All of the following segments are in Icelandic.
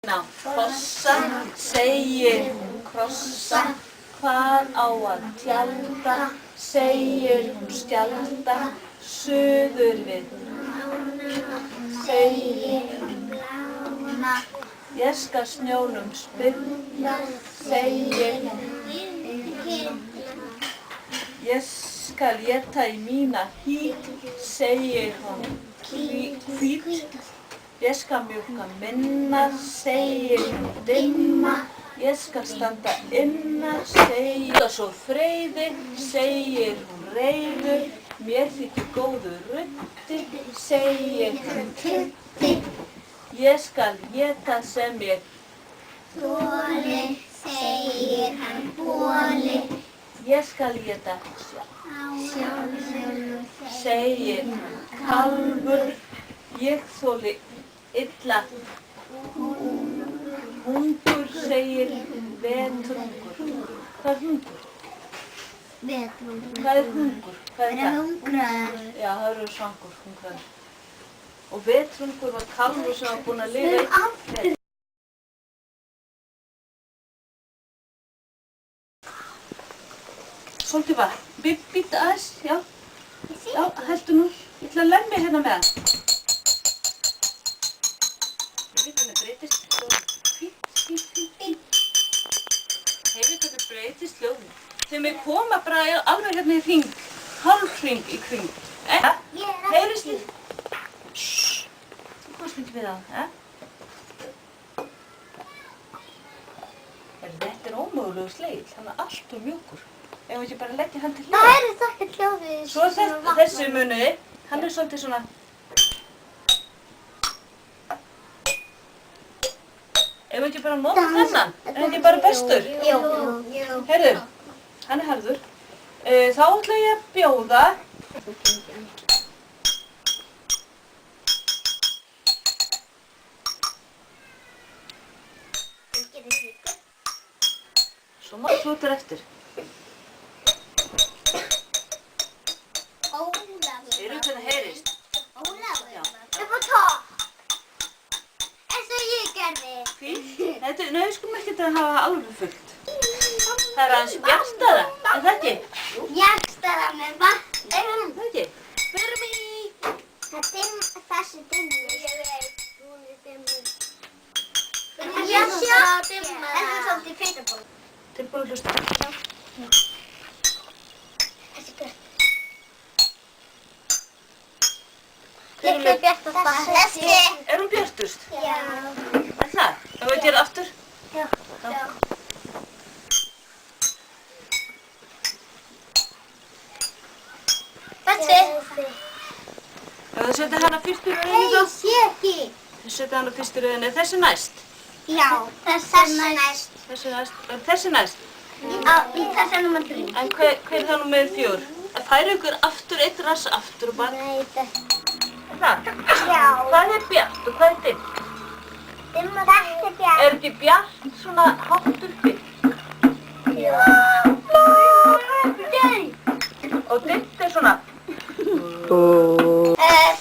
Fossa, segir hún krossa, hvar á að tjalda, segir hún skjalda, suður við segir hún blána, ég skal snjónum spyrna, segir hún ég skal éta í mína hít, segir hún hvít. Ég skal mjólka minna, segir hún dimma, ég skal standa inna, segir svo freyði, segir hún reiður, mér þykir góður ruddi, segir hún tuddi, ég skal éta sem ég þoli, segir hann boli, ég skal éta sjálfur, segir hann kálfur, ég þoli illa hungur, segir vetrungur. Hvað er hungur? Vetrungur. Hvað er hungur? Hvað er það? Hungraður. Já, það eru svangur, hungraður. Og vetrungur var kálfur sem var búinn að lifa í. Svolítið vatn. Bíddu aðeins, já. Já, heldur nú. Ég ætla að lemja hérna með það. Hvernig breytist fínt. Heyrðu hvernig breytist hljóðið. Þau með koma bara alveg hérna í hring, hálfhring í kring. Heyrðist þið? Þú komst ekki við það, Þetta er ómögulegur sleill, hann er allt og mjúkur. Ef við ekki bara leggja hann til hliðar. Það heyrðist ekkert hljóðið. Svo þessi muniði, hann er svolítið svona. Ef við ekki bara nota þennan, er ekki bara bestur? Jú. Heyrðu, hann er harður. Þá ætla ég að bjóða. Svo maður flotur eftir. Heyrðu hvernig heyrist. Upp á topp. Eins og ég gerði. Fínt. Nei, við skulum ekki að hafa alveg fullt. Það er aðeins bjartara, er það ekki? Bjartara með vatn. Það ekki? Förum í. Þessi dimmur. Ég veit, hún er dimmur. Ég sjá dimmur. En þú er svolítið fitaból. Tilbúin að hlusta. Þessi bjart. Litlu bjartast bara. Þessi. Er hún bjartust? Já. Er það? Ef við gera aftur? Já. Þessi. Ef við setja hana fyrst í rauninni þá? Sé ekki. Við setja hana fyrst í rauninni. Þessi næst? Já, þessi næst. Þessi næst? Þessi næst? Þessi er númer 3. En hver er það númer 4? Það færi ykkur aftur, eitt rass aftur og bara... Nei, þessi. Er það? Já. Hvað er bjart og hvað er dimmt? Þetta er bjart. Er ekki bjart svona hátt uppi? Já. Og dimmt er svona?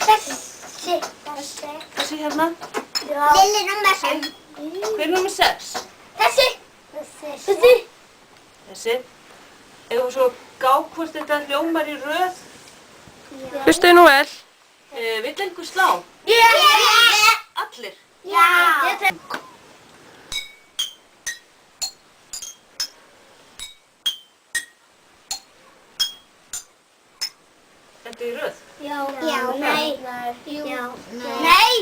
Þessi. Þessi hérna? Lilli númer 6. Hver er númer 6? Þessi. Þessi. Þessi. Ef við svo gá hvort þetta hljómar í röð. Hlustaðu nú vel. Vill einhver slá? Allir? Já. Þetta er í röð. Já. Nei. Já. Nei.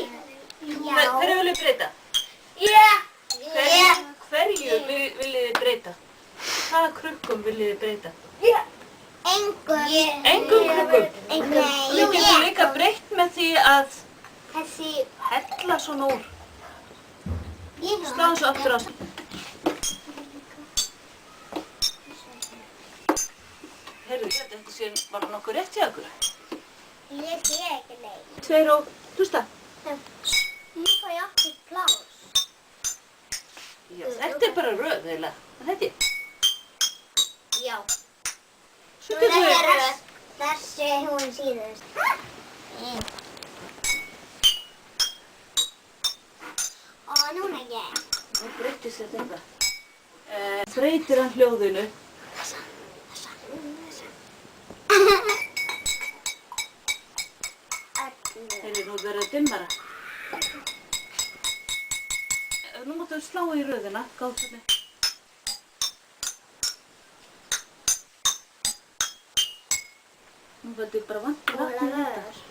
Hverju viljið þið breyta? Hverju viljið þið breyta? Hvaða krukkum viljið þið breyta? Engum krukkum? Þið getur líka breytt með því að hella svona úr. Slá þessu aftur á sig. Heyrðu, þetta sé bara nokkuð rétt hjá ykkur. Ég sé ekki neitt. 2 og... Hlusta. Ég fæ aftur plás. Já, þetta er bara röð, eiginlega. Er þetta ekki? Já. Svo getur við... Þessi hún síðust. núna ekki. Nú breyttist þetta eitthvað. Þreytir hann hljóðinu. Heyrðu, nú verður það dimmara. Nú máttu við slá í röðina, gátt hérna. Nú veldur bara vant í vatnið þetta.